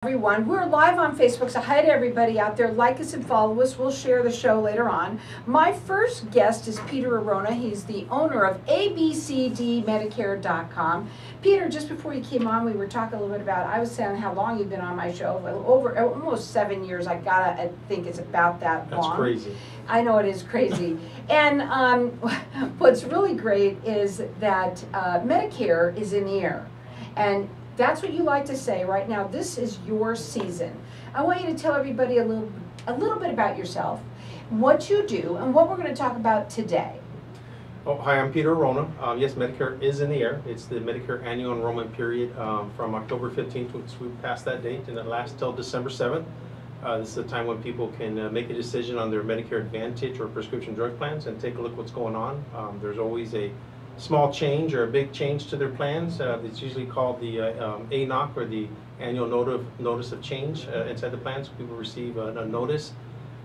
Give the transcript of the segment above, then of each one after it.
Everyone, we're live on Facebook, so hi to everybody out there. Like us and follow us. We'll share the show later on. My first guest is Peter Arona. He's the owner of ABCDMedicare.com. Peter, just before you came on, we were talking a little bit about, I was saying how long you've been on my show, over almost 7 years. I think it's about that long. That's crazy. I know it is crazy. And what's really great is that Medicare is in the air. And that's what you like to say right now. This is your season. I want you to tell everybody a little bit about yourself, what you do, and what we're going to talk about today. Oh, hi, I'm Peter Arona. Yes, Medicare is in the air. It's the Medicare annual enrollment period from October 15th, which we passed that date, and it lasts till December 7th. This is the time when people can make a decision on their Medicare Advantage or prescription drug plans and take a look what's going on. There's always a small change or a big change to their plans. It's usually called the ANOC, or the annual notice of change inside the plans. People receive a notice.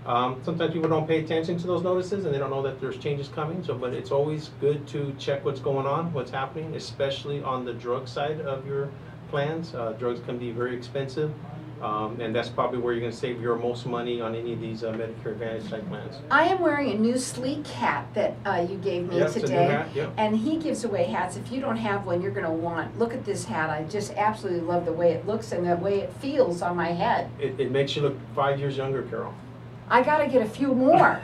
Sometimes people don't pay attention to those notices and they don't know that there's changes coming. But it's always good to check what's going on, what's happening, especially on the drug side of your plans. Drugs can be very expensive. And that's probably where you're going to save your most money on any of these Medicare Advantage type plans. I am wearing a new sleek hat that you gave me today. It's a new hat, yep. And he gives away hats. If you don't have one, you're going to want. Look at this hat. I just absolutely love the way it looks and the way it feels on my head. It makes you look 5 years younger, Carol. I got to get a few more.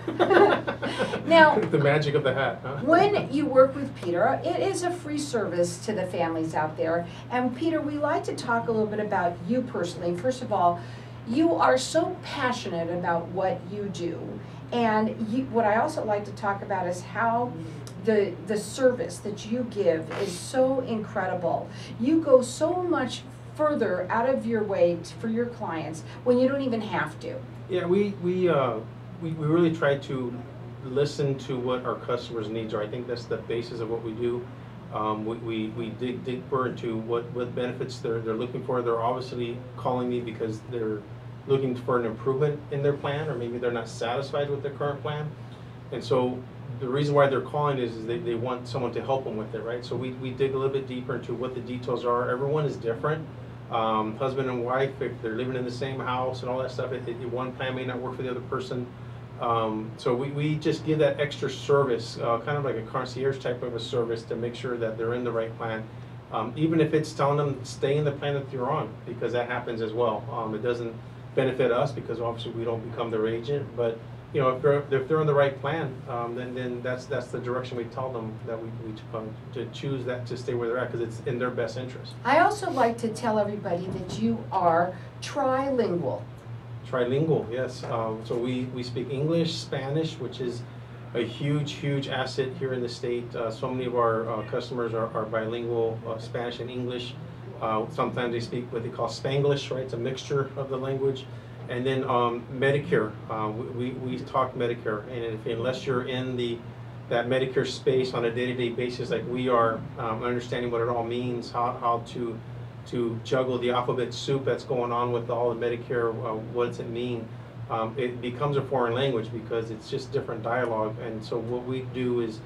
Now, the magic of the hat, huh? When you work with Peter, it is a free service to the families out there. And Peter, we like to talk a little bit about you personally. First of all, you are so passionate about what you do. And what I also like to talk about is how the service that you give is so incredible. You go so much further out of your way for your clients when you don't even have to. Yeah, we really try to listen to what our customers' needs are. I think that's the basis of what we do. We dig deeper into what benefits they're looking for. They're obviously calling me because they're looking for an improvement in their plan, or maybe they're not satisfied with their current plan. And so the reason why they're calling is they want someone to help them with it, right? So we dig a little bit deeper into what the details are. Everyone is different. Husband and wife, if they're living in the same house and all that stuff, one plan may not work for the other person. So we just give that extra service, kind of like a concierge type of a service, to make sure that they're in the right plan. Even if it's telling them stay in the plan that you're on, because that happens as well. It doesn't benefit us because obviously we don't become their agent, but you know, if they're on the right plan, then that's the direction we tell them that we to choose that, to stay where they're at, because it's in their best interest. I also like to tell everybody that you are trilingual. Trilingual, yes. So we speak English, Spanish, which is a huge asset here in the state. So many of our customers are bilingual, Spanish and English. Sometimes they speak what they call Spanglish, right? It's a mixture of the language. And then Medicare, we talk Medicare, and unless you're in that Medicare space on a day-to-day basis like we are, understanding what it all means, how to juggle the alphabet soup that's going on with all the Medicare, what does it mean, it becomes a foreign language because it's just different dialogue. And so what we do is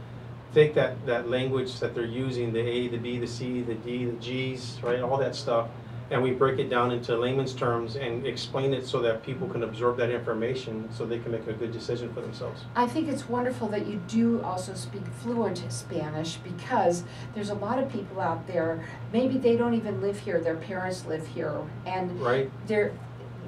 take that language that they're using, the A, the B, the C, the D, the G's, right, all that stuff, and we break it down into layman's terms and explain it so that people can absorb that information so they can make a good decision for themselves. I think it's wonderful that you do also speak fluent Spanish, because there's a lot of people out there, maybe they don't even live here, their parents live here, and right.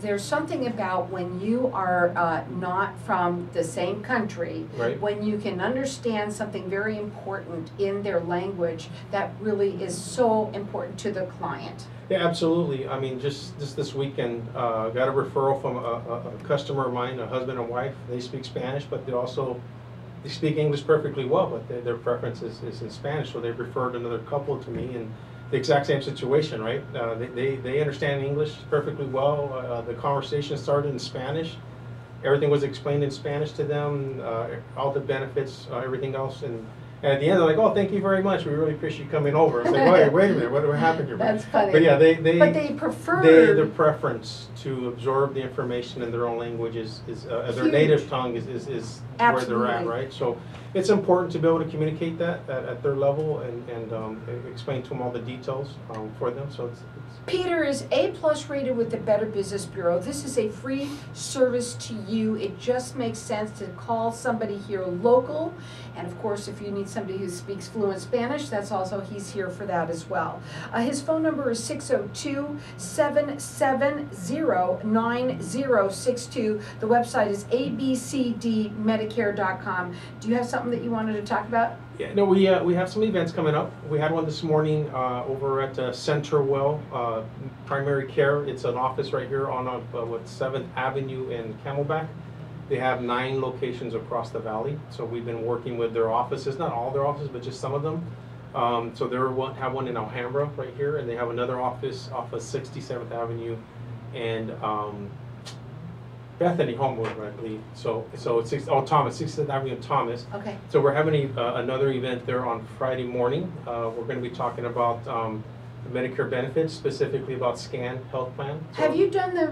There's something about when you are not from the same country, right, when you can understand something very important in their language that really is so important to the client. Yeah, absolutely. I mean, just this weekend, got a referral from a customer of mine, a husband and wife. They speak Spanish, but they speak English perfectly well, but their preference is in Spanish, so they referred another couple to me, and the exact same situation, right? They understand English perfectly well. The conversation started in Spanish. Everything was explained in Spanish to them, all the benefits, everything else, and And at the end, they're like, "Oh, thank you very much. We really appreciate you coming over." I was like, "Wait a minute, what happened here?" That's funny. But yeah, But they prefer. their preference to absorb the information in their own language is their Huge. native tongue is where they're at, Absolutely. right? So it's important to be able to communicate that at their level and explain to them all the details for them. So it's Peter is A+ rated with the Better Business Bureau. This is a free service to you. It just makes sense to call somebody here local. And of course, if you need somebody who speaks fluent Spanish, that's also, he's here for that as well. His phone number is 602-770-9062. The website is abcdmedicare.com. Do you have something that you wanted to talk about? Yeah, no, we have some events coming up. We had one this morning over at Centerwell Primary Care. It's an office right here on 7th Avenue in Camelback. They have 9 locations across the valley. So we've been working with their offices, not all their offices, but just some of them. So they have one in Alhambra right here, and they have another office off of 67th Avenue and Bethany Homewood, I believe. So it's Thomas, 67th Avenue and Thomas. Okay. So we're having another event there on Friday morning. We're going to be talking about Medicare benefits, specifically about SCAN health plan. So Have you done the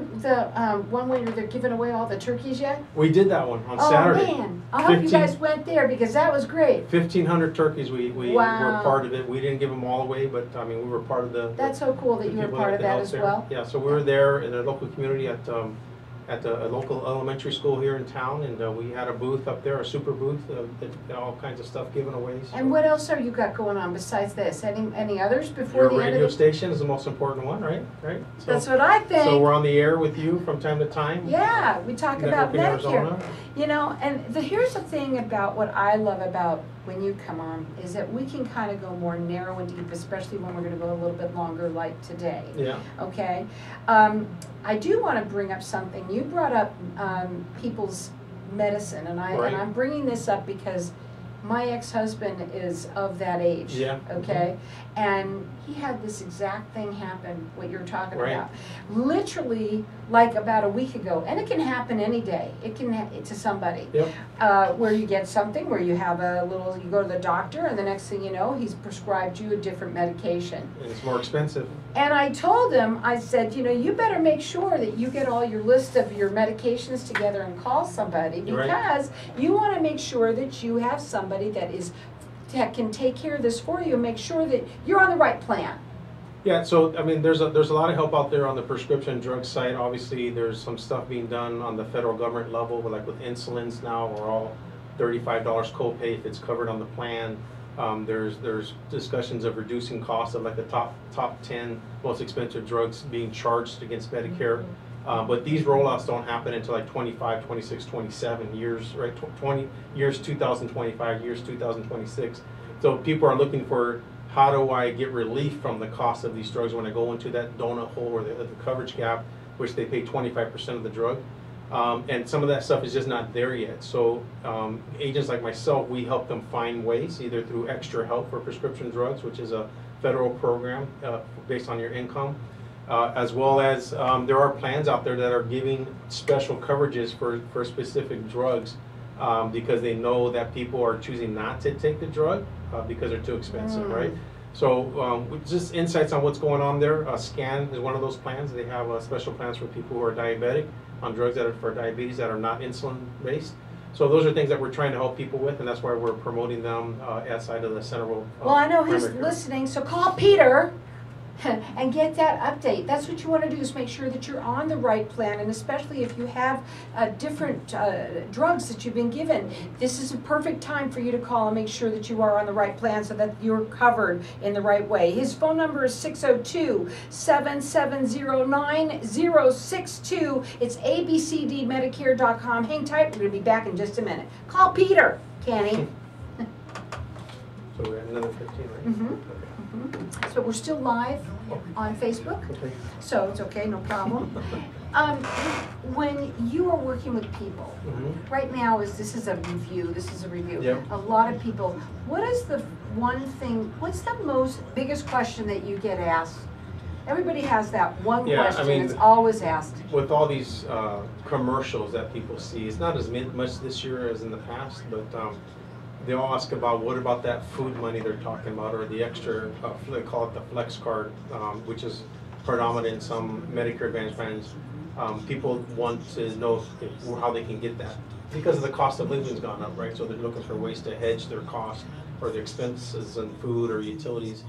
one where they're giving away all the turkeys yet? we did that one on Oh Saturday. man, I hope you 15 guys went there because that was great. 1,500 turkeys. We Wow. were part of it. We didn't give them all away, but I mean we were part of the. That's so cool that you were people part of the that health as fair. well. Yeah, so we were there in a local community at a local elementary school here in town, and we had a booth up there, a super booth, all kinds of stuff given away. So. And what else are you got going on besides this? Any others before Your the end radio of the? station is the most important one, right? Right. So, That's what I think. so we're on the air with you from time to time. Yeah, we talk about Network in Medicare. Arizona. You know, and here's the thing about what I love about when you come on is that we can kind of go more narrow and deep, especially when we're going to go a little bit longer like today. Yeah. Okay. I do want to bring up something. You brought up people's medicine, and Right. I'm bringing this up because my ex-husband is of that age. Yeah. Okay. And he had this exact thing happen, what you're talking Right. about. Literally, like about a week ago, and it can happen any day. It can to somebody. Yep. Where you get something, where you have you go to the doctor, and the next thing you know, he's prescribed you a different medication. And it's more expensive. And I told him, I said, you better make sure that you get all your list of your medications together and call somebody, because you want to make sure that you have somebody that can take care of this for you and make sure that you're on the right plan. Yeah, so I mean, there's a lot of help out there on the prescription drug side. Obviously, there's some stuff being done on the federal government level, like with insulins now, we're all $35 copay if it's covered on the plan. There's discussions of reducing costs of like the top 10 most expensive drugs being charged against Medicare. But these rollouts don't happen until like 25, 26, 27 years, right? 20 years 2025, years 2026. So people are looking for, how do I get relief from the cost of these drugs when I go into that donut hole or the coverage gap, which they pay 25% of the drug. And some of that stuff is just not there yet. So agents like myself, we help them find ways, either through extra help for prescription drugs, which is a federal program based on your income, as well as there are plans out there that are giving special coverages for specific drugs because they know that people are choosing not to take the drug because they're too expensive, right? So just insights on what's going on there. SCAN is one of those plans. They have special plans for people who are diabetic on drugs that are for diabetes that are not insulin based. So those are things that we're trying to help people with, and that's why we're promoting them outside of the Centerville. Well, I know he's primary care. listening, so call Peter and get that update. That's what you want to do, is make sure that you're on the right plan, and especially if you have different drugs that you've been given, this is a perfect time for you to call and make sure that you are on the right plan so that you're covered in the right way. His phone number is 602-770-9062. It's abcdmedicare.com. Hang tight, we're going to be back in just a minute. Call Peter, Kenny. So we have another 15, right? Mm-hmm. Okay. So we're still live on Facebook, Okay. so it's okay, no problem. When you are working with people, right now this is a review. Yep. A lot of people, what is the one thing, what's the biggest question that you get asked? Everybody has that one question, I mean, that's always asked. with all these commercials that people see, it's not as much this year as in the past, but they'll ask about what about that food money they're talking about, or the extra, they call it the flex card, which is predominant in some Medicare Advantage plans. People want to know how they can get that because the cost of living has gone up, right? So they're looking for ways to hedge their cost or their expenses in food or utilities.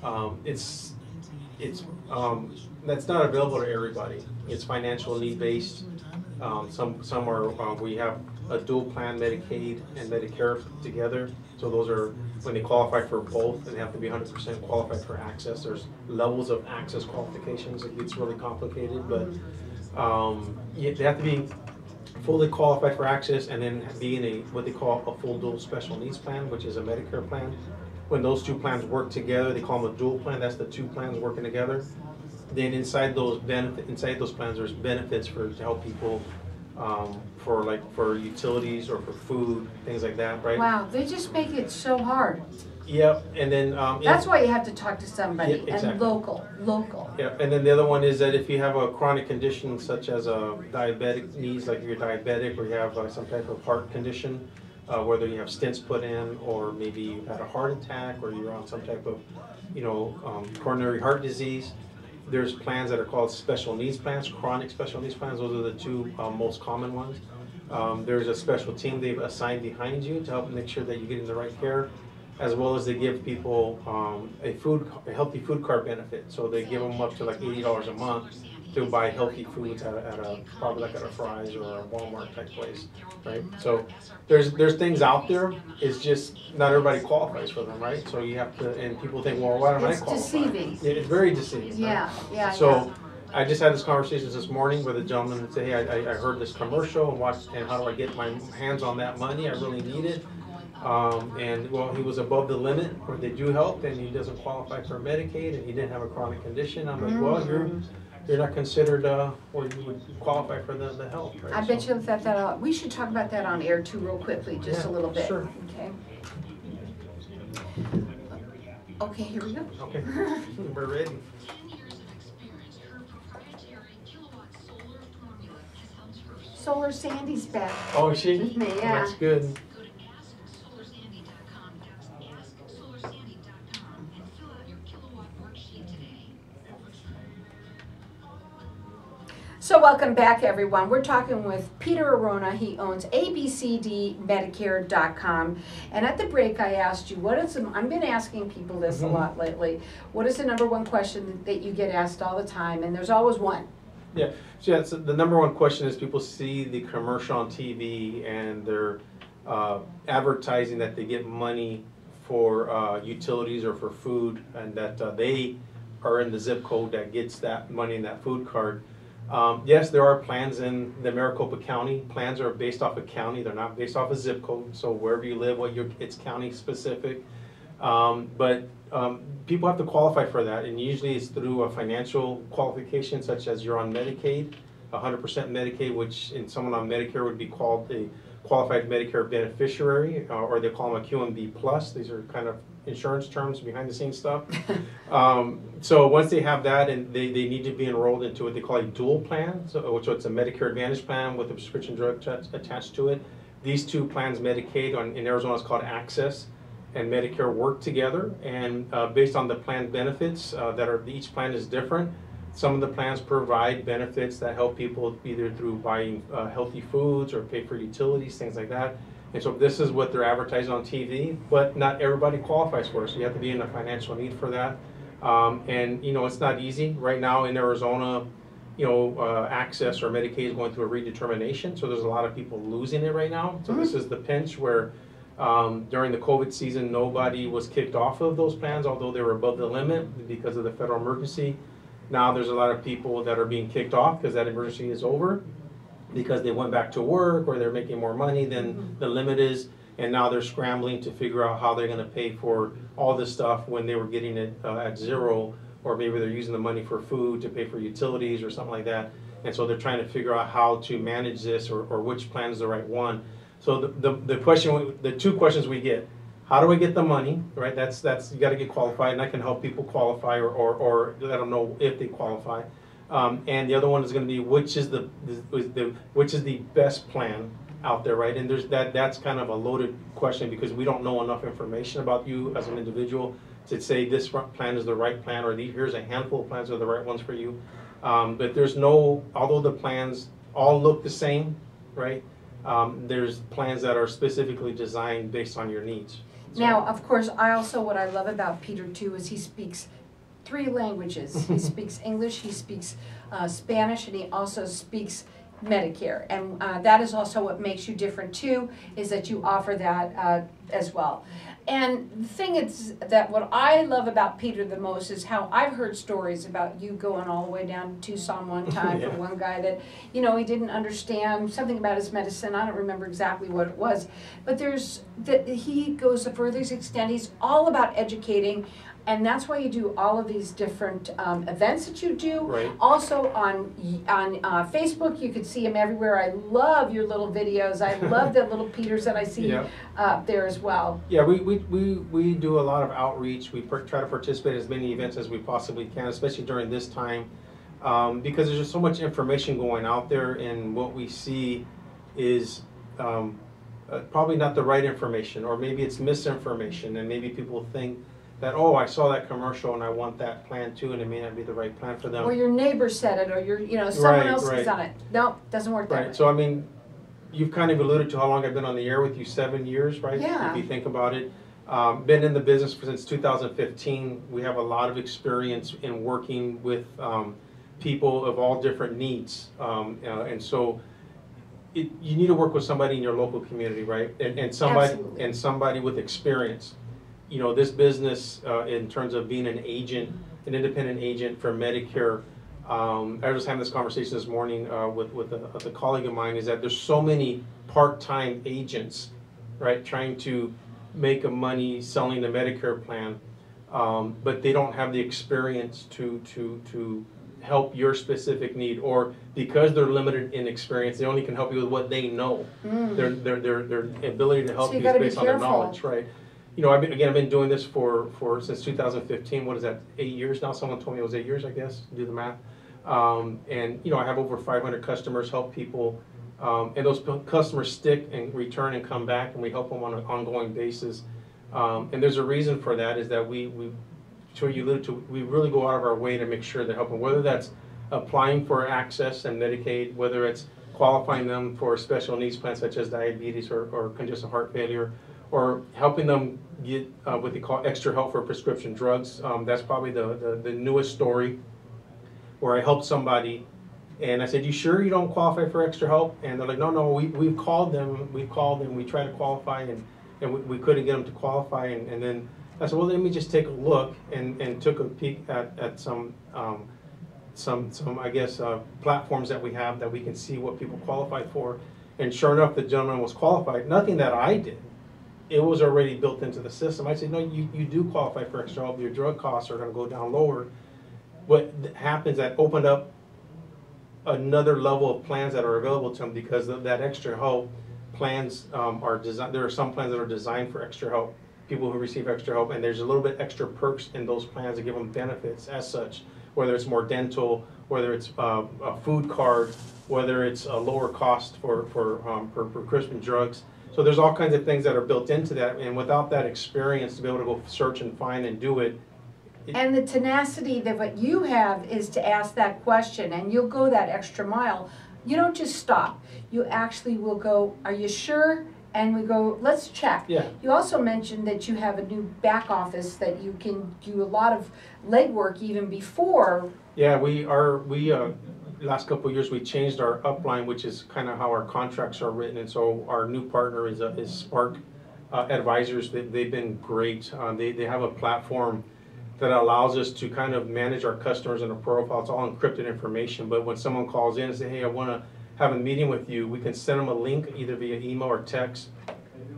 That's not available to everybody. It's financial need based. Some are, we have a dual plan, Medicaid and Medicare together. So those are, when they qualify for both, they have to be 100% qualified for access. There's levels of access qualifications. It gets really complicated, but they have to be fully qualified for access and then be in what they call a full dual special needs plan, which is a Medicare plan. When those two plans work together, they call them a dual plan. That's the two plans working together. Then inside those plans, there's benefits to help people for utilities or for food, things like that, right? Wow, they just make it so hard. Yep, and then that's why you have to talk to somebody, yeah, exactly. And local. Yeah, and then the other one is that if you have a chronic condition such as a diabetic needs, like if you're diabetic or you have some type of heart condition, whether you have stents put in or maybe you had a heart attack or you're on some type of, coronary heart disease. There's plans that are called special needs plans, chronic special needs plans. Those are the two most common ones. There's a special team they've assigned behind you to help make sure that you're getting the right care, as well as they give people a healthy food card benefit. So they give them up to like $80 a month to buy healthy foods at a probably like at a Fry's or a Walmart type place, right? So there's things out there. It's just not everybody qualifies for them, right? So you have to, and people think, well, why don't I qualify? It's deceiving. It's very deceiving. Yeah, right? yeah. So I just had this conversation this morning with a gentleman that said, hey, I heard this commercial and watched, and how do I get my hands on that money? I really need it. And well, he was above the limit where they do help, and he doesn't qualify for Medicaid, and he didn't have a chronic condition. I'm like, well, you're not considered, or you would qualify for the help, right? I bet you that out. We should talk about that on air too, real quickly, just a little bit. Sure. Okay. Okay, here we go. Okay, we're ready. Solar Sandy's back. Oh, is she? With me, yeah. That's good. So welcome back, everyone. We're talking with Peter Arona. He owns abcdmedicare.com. And at the break, I asked you, I've been asking people this a lot lately. What is the number one question that you get asked all the time? And there's always one. Yeah, so the number one question is people see the commercial on TV and they're advertising that they get money for utilities or for food, and that they are in the zip code that gets that money in that food card. Yes, there are plans in the Maricopa County. Plans are based off a county. They're not based off a zip code. So wherever you live, it's county specific. But people have to qualify for that, and usually it's through a financial qualification, such as you're on Medicaid, 100% Medicaid, which in someone on Medicare would be called a qualified Medicare beneficiary, or they call them a QMB plus. These are kind of insurance terms, behind the scenes stuff. So once they have that, and they need to be enrolled into what they call a dual plan, so it's a Medicare Advantage plan with a prescription drug attached to it. These two plans, Medicaid in Arizona is called Access, and Medicare work together, and based on the plan benefits each plan is different. Some of the plans provide benefits that help people either through buying healthy foods or pay for utilities, things like that. And so this is what they're advertising on TV, but not everybody qualifies for it. So you have to be in a financial need for that. And it's not easy. Right now in Arizona, Access or Medicaid is going through a redetermination. So there's a lot of people losing it right now. So this is the pinch where during the COVID season, nobody was kicked off of those plans, although they were above the limit because of the federal emergency. Now there's a lot of people that are being kicked off because that emergency is over, because they went back to work or they're making more money than the limit is, and now they're scrambling to figure out how they're going to pay for all this stuff when they were getting it at zero, or maybe they're using the money for food to pay for utilities or something like that. And so they're trying to figure out how to manage this, or which plan is the right one. So the two questions we get: how do I get the money? Right, that's you got to get qualified, and I can help people qualify or let them know if they qualify. And the other one is going to be which is the best plan out there, right? And that's kind of a loaded question because we don't know enough information about you as an individual to say this plan is the right plan, or here's a handful of plans are the right ones for you. But there's no, although the plans all look the same, right? There's plans that are specifically designed based on your needs. So. Now, of course, what I love about Peter too is he speaks 3 languages. He speaks English, he speaks Spanish, and he also speaks Medicare. And that is also what makes you different too, is that you offer that as well. And the thing is that what I love about Peter the most is how I've heard stories about you going all the way down to Tucson one time yeah. for one guy that, you know, he didn't understand something about his medicine. I don't remember exactly what it was. But he goes the furthest extent. He's all about educating. And that's why you do all of these different events that you do. Right. Also on Facebook, you can see him everywhere. I love your little videos. I love the little Peters that I see there as well. Yeah, we do a lot of outreach. We try to participate in as many events as we possibly can, especially during this time, because there's just so much information going out there, and what we see is probably not the right information, or maybe it's misinformation, and maybe people think that, oh, I saw that commercial and I want that plan too, and it may not be the right plan for them. Or your neighbor said it, or someone else has done it. No, doesn't work that way. So I mean, you've kind of alluded to how long I've been on the air with you, 7 years, right? Yeah. If you think about it. Been in the business since 2015. We have a lot of experience in working with people of all different needs. And so you need to work with somebody in your local community, right? And somebody with experience. You know, this business, in terms of being an independent agent for Medicare, I was having this conversation this morning with a colleague of mine, is that there's so many part-time agents, right, trying to make money selling the Medicare plan, but they don't have the experience to help your specific need, or because they're limited in experience, they only can help you with what they know. Their ability to help you is based on their knowledge, right? You know, I've been doing this since 2015. What is that? 8 years now. Someone told me it was 8 years. I guess. Do the math. And you know, I have over 500 customers, help people, and those customers stick and return and come back, and we help them on an ongoing basis. And there's a reason for that. Is that we really go out of our way to make sure to help them. Whether that's applying for access and Medicaid, whether it's qualifying them for special needs plans such as diabetes or congestive heart failure, or helping them get what they call extra help for prescription drugs. That's probably the newest story, where I helped somebody, and I said, "You sure you don't qualify for extra help?" And they're like, "No, we've called them, we tried to qualify, and we couldn't get them to qualify." And then I said, "Well, let me just take a look," and took a peek at some I guess platforms that we have that we can see what people qualify for. And sure enough, the gentleman was qualified. Nothing that I did. It was already built into the system. I said, no, you do qualify for extra help. Your drug costs are going to go down lower. What happens, that opened up another level of plans that are available to them, because of that extra help. Plans are designed. There are some plans that are designed for extra help, people who receive extra help, and there's a little bit extra perks in those plans that give them benefits as such. Whether it's more dental, whether it's a food card, whether it's a lower cost for prescription drugs. So there's all kinds of things that are built into that, and without that experience to be able to go search and find and do it. And the tenacity that what you have is to ask that question, and you'll go that extra mile. You don't just stop. You actually will go, "Are you sure?" And we go, "Let's check." Yeah. You also mentioned that you have a new back office that you can do a lot of legwork even before. Yeah, we last couple of years we changed our upline, which is kind of how our contracts are written, and so our new partner is Spark Advisors. They've been great. They have a platform that allows us to kind of manage our customers in a profile. It's all encrypted information, but when someone calls in and say, "Hey, I want to have a meeting with you," we can send them a link either via email or text,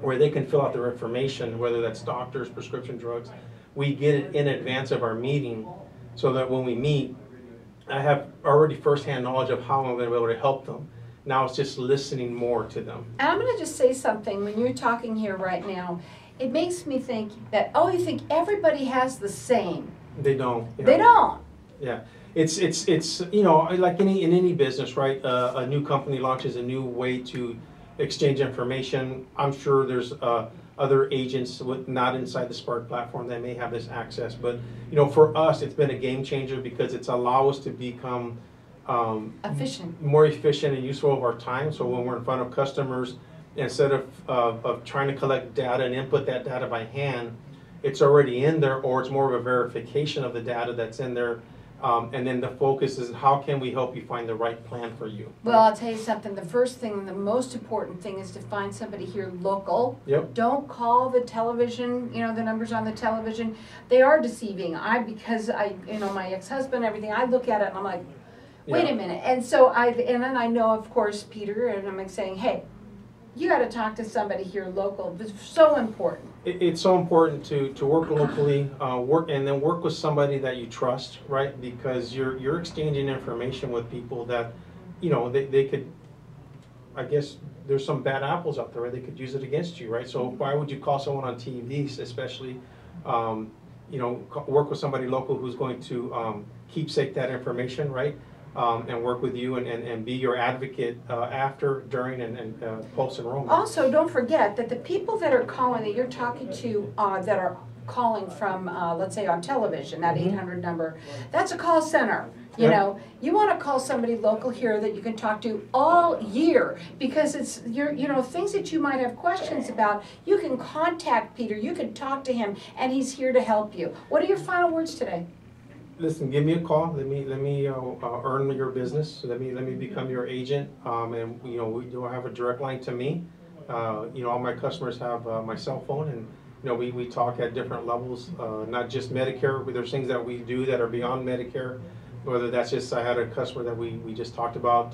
where they can fill out their information, whether that's doctors, prescription drugs. We get it in advance of our meeting, so that when we meet, I have already firsthand knowledge of how I'm going to be able to help them. Now it's just listening more to them. And I'm going to just say something. When you're talking here right now, it makes me think that, oh, you think everybody has the same. They don't. They don't. Yeah. It's you know, like in any business, right? A new company launches a new way to exchange information. I'm sure there's other agents not inside the Spark platform that may have this access, but for us, it's been a game changer because it's allowed us to become more efficient and useful of our time. So when we're in front of customers, instead of trying to collect data and input that data by hand, it's already in there, or it's more of a verification of the data that's in there. And then the focus is how can we help you find the right plan for you. Well, I'll tell you something. The first thing, the most important thing is to find somebody here local. Yep. Don't call the television, the numbers on the television. They are deceiving. Because my ex-husband, everything, I look at it and I'm like, wait a minute. And so and then I know, of course, Peter, and I'm saying, hey, you got to talk to somebody here local. It's so important. It's so important to work locally, work with somebody that you trust, right? Because you're exchanging information with people that, they could, I guess there's some bad apples out there, right? They could use it against you, right? So why would you call someone on TV, especially, work with somebody local who's going to keepsake that information, right? And work with you and be your advocate after, during, and post-enrollment. Also, don't forget that the people that are calling, that you're talking to, that are calling from, let's say on television, that 800 number, that's a call center. You want to call somebody local here that you can talk to all year, because it's things that you might have questions about. You can contact Peter, you can talk to him, and he's here to help you. What are your final words today? Listen, give me a call. Let me earn your business. Let me become your agent. And you'll have a direct line to me. All my customers have my cell phone, and we talk at different levels, not just Medicare. But there's things that we do that are beyond Medicare. Whether that's just, I had a customer that we just talked about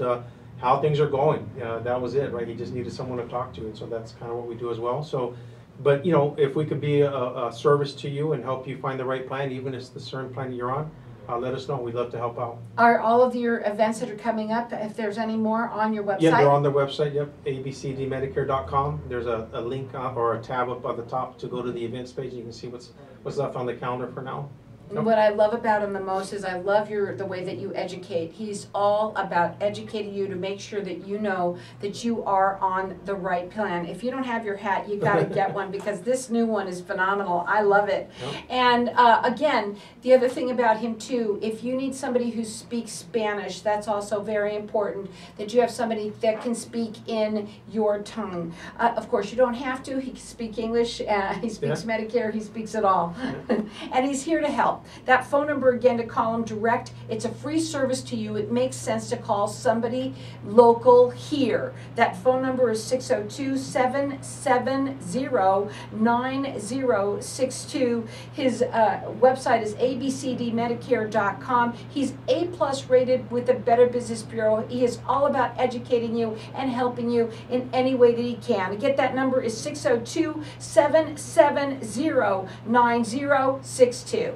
how things are going. That was it, right? He just needed someone to talk to, and so that's kind of what we do as well. So. But if we could be a service to you and help you find the right plan, even if it's the certain plan you're on, let us know. We'd love to help out. Are all of your events that are coming up, if there's any more, on your website? Yeah, they're on the website, yep, abcdmedicare.com. There's a link or a tab up at the top to go to the events page. You can see what's left on the calendar for now. And what I love about him the most is I love the way that you educate. He's all about educating you to make sure that you know that you are on the right plan. If you don't have your hat, you got to get one, because this new one is phenomenal. I love it. Yep. And again, the other thing about him too, if you need somebody who speaks Spanish, that's also very important, that you have somebody that can speak in your tongue. Of course, you don't have to. He can speak English. He speaks Medicare. He speaks it all. And he's here to help. That phone number, again, to call him direct, it's a free service to you. It makes sense to call somebody local here. That phone number is 602-770-9062. His website is abcdmedicare.com. He's A+ rated with the Better Business Bureau. He is all about educating you and helping you in any way that he can. Again, that number is 602-770-9062.